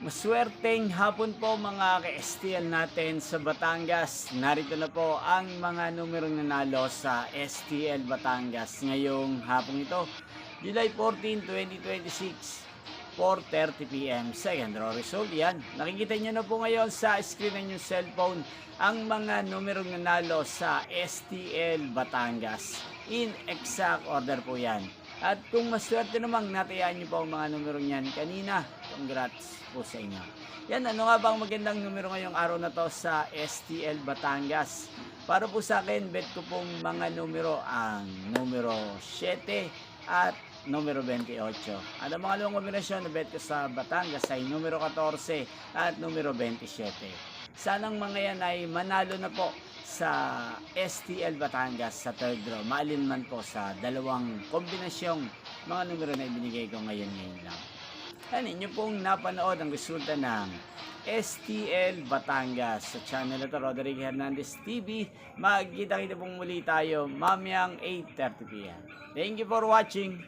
Maswerteng hapon po mga ka-STL natin sa Batangas. Narito na po ang mga numerong nanalo sa STL Batangas ngayong hapon ito, July 14, 2026, 4:30 p.m. Second draw result yan. Nakikita nyo na po ngayon sa screen ng inyong cellphone ang mga numerong nanalo sa STL Batangas. In exact order po yan. At kung maswerte namang natayaan nyo po ang mga numerong yan kanina, congrats po sa inyo. Yan, ano nga bang magandang numero ngayong araw na to sa STL Batangas? Para po sa akin, bet ko pong mga numero ang numero 7 at numero 28. At ang mga dalawang kombinasyon na bet ko sa Batangas ay numero 14 at numero 27. Sanang mga yan ay manalo na po sa STL Batangas sa third draw. Maalin man po sa dalawang kombinasyong mga numero na ibinigay ko ngayon lang. Yan, inyo pong napanood ang resulta ng STL Batangas sa channel na to, Roderick Hernandez TV. Magkita-kita pong muli tayo mamayang 8:30 p.m. Thank you for watching.